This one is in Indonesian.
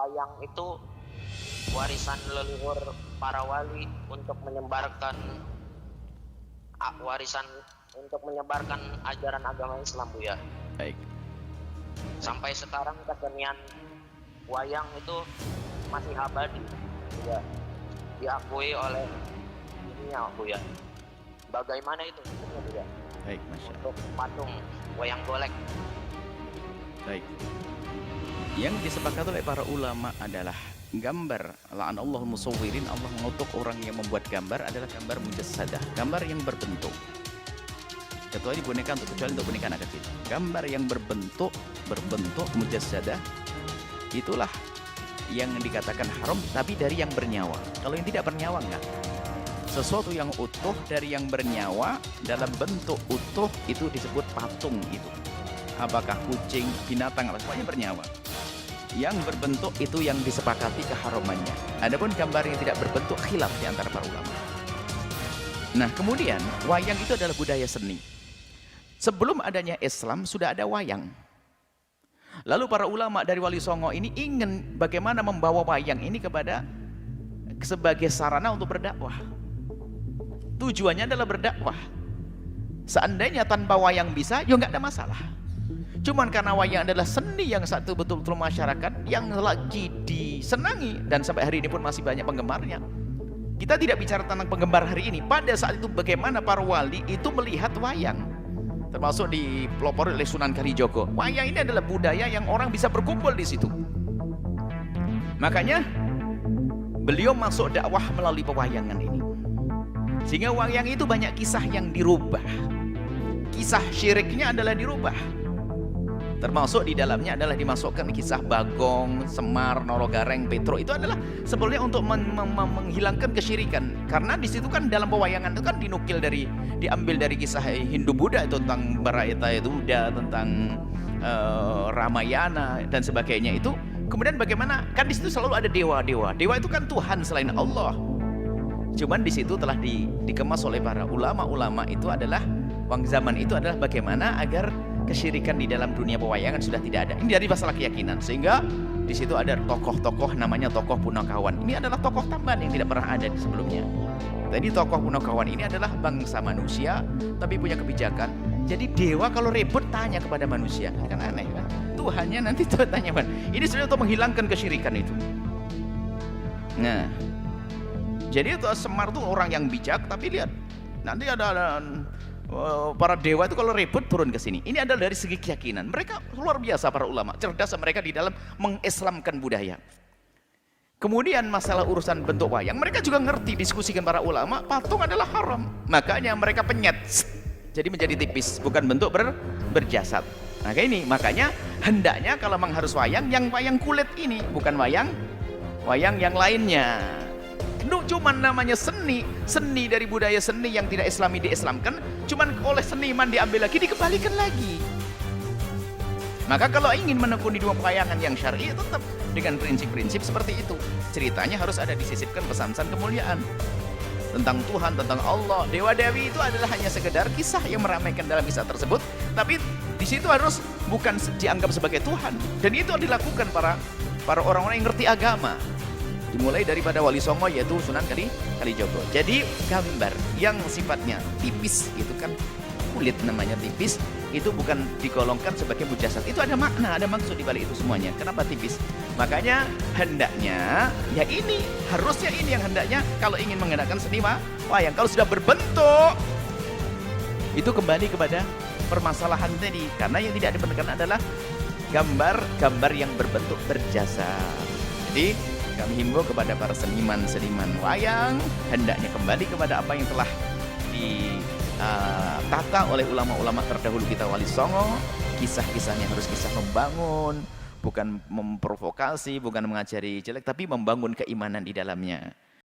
wayang itu warisan leluhur para wali untuk menyebarkan warisan untuk menyebarkan ajaran agama Islam, Bu ya. Baik. Sampai sekarang kesenian wayang itu masih abadi, ya, diakui oleh dunia, Bu ya. Bagaimana itu, Bu ya? Baik, Masya Allah. Untuk patung wayang golek. Baik. Yang disepakati oleh para ulama adalah gambar, la'anallahu musawwirin, Allah mengutuk orang yang membuat gambar adalah gambar mujassadah, gambar yang berbentuk. Kecuali boneka, kecuali untuk boneka anak kecil. Gambar yang berbentuk mujassadah itulah yang dikatakan haram, tapi dari yang bernyawa. Kalau yang tidak bernyawa enggak. Sesuatu yang utuh dari yang bernyawa dalam bentuk utuh itu disebut patung itu. Apakah kucing, binatang, semuanya bernyawa. Yang berbentuk itu yang disepakati keharamannya. Adapun gambar yang tidak berbentuk khilaf di antara para ulama. Nah, kemudian wayang itu adalah budaya seni. Sebelum adanya Islam sudah ada wayang. Lalu para ulama dari Wali Songo ini ingin bagaimana membawa wayang ini kepada sebagai sarana untuk berdakwah. Tujuannya adalah berdakwah. Seandainya tanpa wayang bisa, ya nggak ada masalah. Cuman karena wayang adalah seni yang satu betul-betul masyarakat yang lagi disenangi dan sampai hari ini pun masih banyak penggemarnya. Kita tidak bicara tentang penggemar hari ini. Pada saat itu bagaimana para wali itu melihat wayang, termasuk dipelopori oleh Sunan Kalijogo. Wayang ini adalah budaya yang orang bisa berkumpul di situ. Makanya beliau masuk dakwah melalui pewayangan ini. Sehingga wayang itu banyak kisah yang dirubah. Kisah syiriknya adalah dirubah. Termasuk di dalamnya adalah dimasukkan kisah Bagong, Semar, Norogareng, Petro. Itu adalah sebetulnya untuk menghilangkan kesyirikan. Karena di situ kan dalam pewayangan itu kan diambil dari kisah Hindu Buddha itu tentang Bharata Yuddha, tentang Ramayana dan sebagainya itu. Kemudian bagaimana? Kan di situ selalu ada dewa-dewa. Dewa itu kan Tuhan selain Allah. Cuman di situ telah dikemas oleh para ulama-ulama itu adalah zaman itu adalah bagaimana agar kesyirikan di dalam dunia pewayangan sudah tidak ada. Ini dari masalah keyakinan. Sehingga di situ ada tokoh-tokoh namanya tokoh Punakawan. Ini adalah tokoh tambahan yang tidak pernah ada di sebelumnya. Jadi tokoh Punakawan ini adalah bangsa manusia tapi punya kebijakan. Jadi dewa kalau ribut tanya kepada manusia. Kan aneh kan? Tuhannya nanti tuh tanya. Ini sebenarnya untuk menghilangkan kesyirikan itu. Nah, jadi itu Semar itu orang yang bijak, tapi lihat nanti ada para dewa itu kalau ribut turun ke sini. Ini adalah dari segi keyakinan. Mereka luar biasa para ulama, cerdas mereka di dalam mengislamkan budaya. Kemudian masalah urusan bentuk wayang, mereka juga ngerti, diskusikan para ulama, patung adalah haram. Makanya mereka penyet, jadi menjadi tipis, bukan bentuk berjasad. Nah kayak ini, makanya hendaknya kalau memang harus wayang, yang wayang kulit ini, bukan wayang yang lainnya. Cuman namanya seni dari budaya seni yang tidak islami diislamkan, cuman oleh seniman diambil lagi, dikembalikan lagi. Maka kalau ingin menekuni dua pewayangan yang syar'i, tetap dengan prinsip-prinsip seperti itu. Ceritanya harus ada disisipkan pesan-pesan kemuliaan tentang Tuhan, tentang Allah. Dewa-dewi itu adalah hanya sekedar kisah yang meramaikan dalam kisah tersebut, tapi di situ harus bukan dianggap sebagai Tuhan. Dan itu dilakukan para orang-orang yang ngerti agama. Dimulai daripada Wali Songo yaitu Sunan Kalijogo. Jadi gambar yang sifatnya tipis itu kan kulit namanya tipis, itu bukan digolongkan sebagai mujasad. Itu ada makna, ada maksud di balik itu semuanya. Kenapa tipis? Makanya hendaknya ya ini, harusnya ini yang hendaknya kalau ingin mengenakan seni wayang. Kalau sudah berbentuk itu kembali kepada permasalahan tadi, karena yang tidak dibenarkan adalah gambar yang berbentuk berjasad. Jadi kami himbau kepada para seniman wayang hendaknya kembali kepada apa yang telah ditata oleh ulama-ulama terdahulu kita Wali Songo. Kisah-kisahnya harus kisah membangun, bukan memprovokasi, bukan mengajari jelek, tapi membangun keimanan di dalamnya.